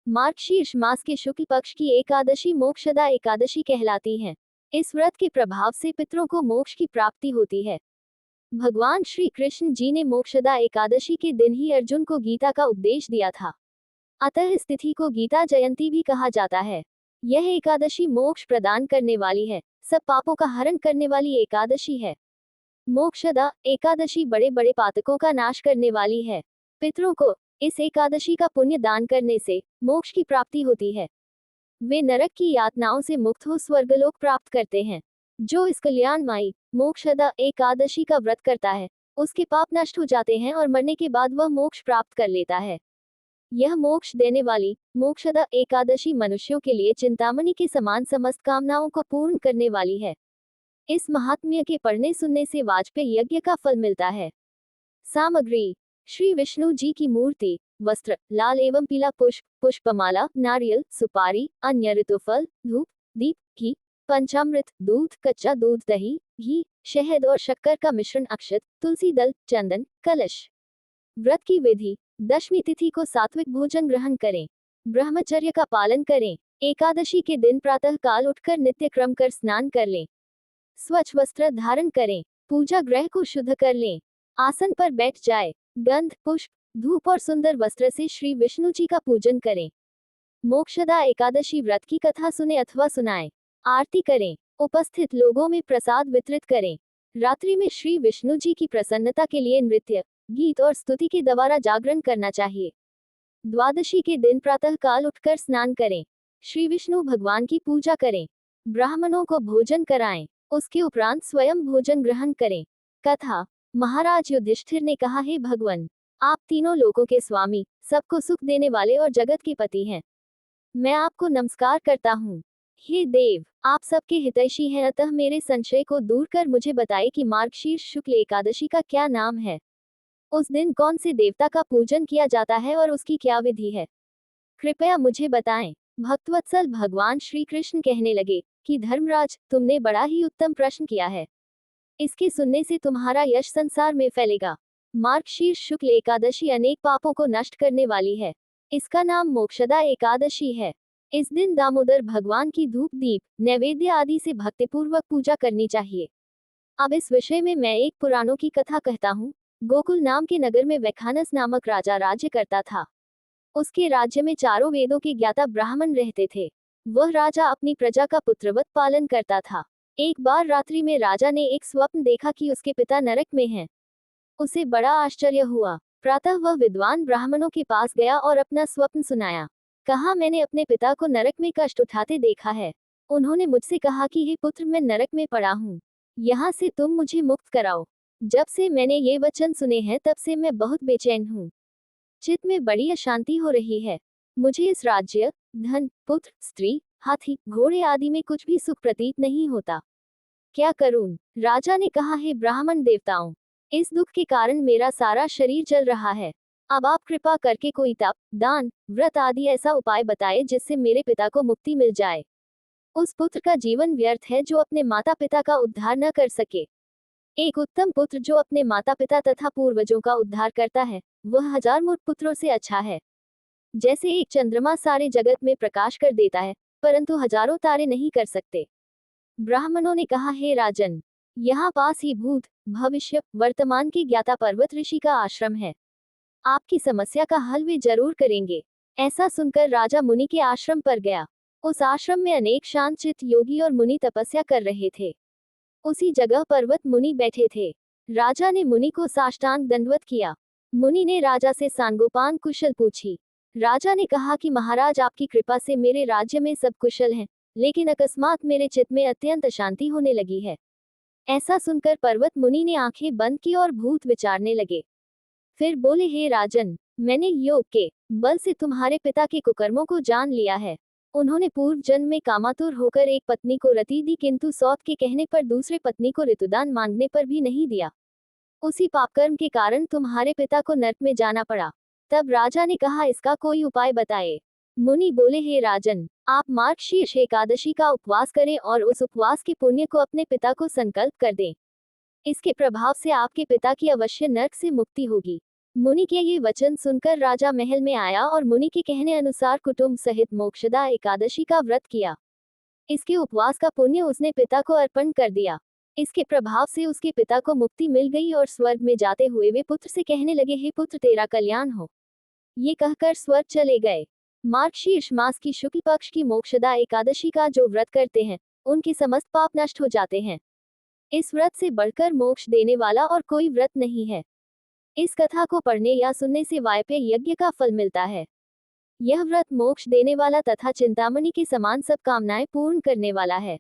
मार्गशीर्ष मास के शुक्ल पक्ष की एकादशी मोक्षदा एकादशी कहलाती है। इस व्रत के प्रभाव से पितरों को मोक्ष की प्राप्ति होती है। भगवान श्री कृष्ण जी ने मोक्षदा एकादशी के दिन ही अर्जुन को गीता का उपदेश दिया था। अतः इस तिथि को गीता जयंती भी कहा जाता है। यह एकादशी मोक्ष प्रदान करने वाली है, सब पापों का हरण करने वाली एकादशी है। मोक्षदा एकादशी बड़े बड़े पातकों का नाश करने वाली है। पितरों को इस एकादशी का पुण्य दान करने से मोक्ष की प्राप्ति होती है। वे नरक की यातनाओं से मुक्त हो स्वर्गलोक प्राप्त करते हैं। जो इस कल्याणमयी मोक्षदा एकादशी का व्रत करता है, उसके पाप नष्ट हो जाते हैं और मरने के बाद वह मोक्ष प्राप्त कर लेता है। यह मोक्ष देने वाली मोक्षदा एकादशी मनुष्यों के लिए चिंतामणि के समान समस्त कामनाओं को पूर्ण करने वाली है। इस महात्म्य के पढ़ने सुनने से वाजपेयी यज्ञ का फल मिलता है। सामग्री: श्री विष्णु जी की मूर्ति, वस्त्र लाल एवं पीला पुष्प, पुष्पमाला, नारियल, सुपारी, अन्य ऋतुफल, धूप, दीप, घी, पंचामृत, दूध, कच्चा दूध, दही, घी, शहद और शक्कर का मिश्रण, अक्षत, तुलसी दल, चंदन, कलश। व्रत की विधि: दशमी तिथि को सात्विक भोजन ग्रहण करें, ब्रह्मचर्य का पालन करें। एकादशी के दिन प्रातः काल उठकर नित्य क्रम कर स्नान कर लें, स्वच्छ वस्त्र धारण करें, पूजा गृह को शुद्ध कर लें, आसन पर बैठ जाए, गंध, पुष्प, धूप और सुंदर वस्त्र से श्री विष्णु जी का पूजन करें। मोक्षदा एकादशी व्रत की कथा सुने अथवा सुनाएं, आरती करें, उपस्थित लोगों में प्रसाद वितरित करें। रात्रि में श्री विष्णु जी की प्रसन्नता के लिए नृत्य, गीत और स्तुति के द्वारा जागरण करना चाहिए। द्वादशी के दिन प्रातः काल उठकर स्नान करें, श्री विष्णु भगवान की पूजा करें, ब्राह्मणों को भोजन कराएं, उसके उपरांत स्वयं भोजन ग्रहण करें। कथा: महाराज युधिष्ठिर ने कहा, हे भगवान, आप तीनों लोकों के स्वामी, सबको सुख देने वाले और जगत के पति हैं। मैं आपको नमस्कार करता हूँ। हे देव, आप सबके हितैषी हैं, अतः मेरे संशय को दूर कर मुझे बताए कि मार्गशीर्ष शुक्ल एकादशी का क्या नाम है। उस दिन कौन से देवता का पूजन किया जाता है और उसकी क्या विधि है, कृपया मुझे बताएं। भक्तवत्सल भगवान श्री कृष्ण कहने लगे कि धर्मराज, तुमने बड़ा ही उत्तम प्रश्न किया है। इसके सुनने से तुम्हारा यश संसार में फैलेगा। मार्गशीर्ष शुक्ल एकादशी अनेक पापों को नष्ट करने वाली है। इसका नाम मोक्षदा एकादशी है। इस दिन दामोदर भगवान की धूप, दीप, नैवेद्य आदि से भक्तिपूर्वक पूजा करनी चाहिए। अब इस विषय में मैं एक पुराणों की कथा कहता हूँ। गोकुल नाम के नगर में वैखानस नामक राजा राज्य करता था। उसके राज्य में चारों वेदों के ज्ञाता ब्राह्मण रहते थे। वह राजा अपनी प्रजा का पुत्रवत पालन करता था। एक बार रात्रि में राजा ने एक स्वप्न देखा कि उसके पिता नरक में हैं। उसे बड़ा आश्चर्य हुआ। प्रातः वह विद्वान ब्राह्मणों के पास गया और अपना स्वप्न सुनाया। कहा, मैंने अपने पिता को नरक में कष्ट उठाते देखा है। उन्होंने मुझसे कहा कि हे पुत्र, मैं नरक में पड़ा हूँ, यहाँ से तुम मुझे मुक्त कराओ। जब से मैंने ये वचन सुने हैं तब से मैं बहुत बेचैन हूँ। चित्त में बड़ी अशांति हो रही है। मुझे इस राज्य, धन, पुत्र, स्त्री, हाथी, घोड़े आदि में कुछ भी सुख प्रतीत नहीं होता। क्या करूं? राजा ने कहा, हे ब्राह्मण देवताओं, इस दुख के कारण मेरा सारा शरीर जल रहा है। अब आप कृपा करके कोई तप, दान, व्रत आदि ऐसा उपाय बताए जिससे मेरे पिता को मुक्ति मिल जाए। उस पुत्र का जीवन व्यर्थ है जो अपने माता पिता का उद्धार न कर सके। एक उत्तम पुत्र जो अपने माता पिता तथा पूर्वजों का उद्धार करता है, वह हजार मूर्ख पुत्रों से अच्छा है। जैसे एक चंद्रमा सारे जगत में प्रकाश कर देता है, परंतु हजारों तारे नहीं कर सकते। ब्राह्मणों ने कहा, हे राजन, यहाँ पास ही भूत, भविष्य, वर्तमान के ज्ञाता पर्वत ऋषि का आश्रम है। आपकी समस्या का हल वे जरूर करेंगे। ऐसा सुनकर राजा मुनि के आश्रम पर गया। उस आश्रम में अनेक शांतचित्त योगी और मुनि तपस्या कर रहे थे। उसी जगह पर्वत मुनि बैठे थे। राजा ने मुनि को साष्टांग दंडवत किया। मुनि ने राजा से सांगोपांग कुशल पूछी। राजा ने कहा कि महाराज, आपकी कृपा से मेरे राज्य में सब कुशल हैं, लेकिन अकस्मात मेरे चित्त में अत्यंत अशांति होने लगी है। ऐसा सुनकर पर्वत मुनि ने आंखें बंद की और भूत विचारने लगे। फिर बोले, हे राजन, मैंने योग के बल से तुम्हारे पिता के कुकर्मों को जान लिया है। उन्होंने पूर्व जन्म में कामातुर होकर एक पत्नी को रति दी, किंतु सौत के कहने पर दूसरे पत्नी को ऋतुदान मांगने पर भी नहीं दिया। उसी पापकर्म के कारण तुम्हारे पिता को नरक में जाना पड़ा। तब राजा ने कहा, इसका कोई उपाय बताए। मुनि बोले, हे राजन, आप मार्गशीर्ष एकादशी का उपवास करें और उस उपवास के पुण्य को अपने पिता को संकल्प कर दें। इसके प्रभाव से आपके पिता की अवश्य नरक से मुक्ति होगी। मुनि के ये वचन सुनकर राजा महल में आया और मुनि के कहने अनुसार कुटुंब सहित मोक्षदा एकादशी का व्रत किया। इसके उपवास का पुण्य उसने पिता को अर्पण कर दिया। इसके प्रभाव से उसके पिता को मुक्ति मिल गई और स्वर्ग में जाते हुए वे पुत्र से कहने लगे, हे पुत्र, तेरा कल्याण हो। ये कहकर स्वर्ग चले गए। मार्गशीर्ष मास की शुक्ल पक्ष की मोक्षदा एकादशी का जो व्रत करते हैं, उनके समस्त पाप नष्ट हो जाते हैं। इस व्रत से बढ़कर मोक्ष देने वाला और कोई व्रत नहीं है। इस कथा को पढ़ने या सुनने से वायपेय यज्ञ का फल मिलता है। यह व्रत मोक्ष देने वाला तथा चिंतामणि के समान सब कामनाएं पूर्ण करने वाला है।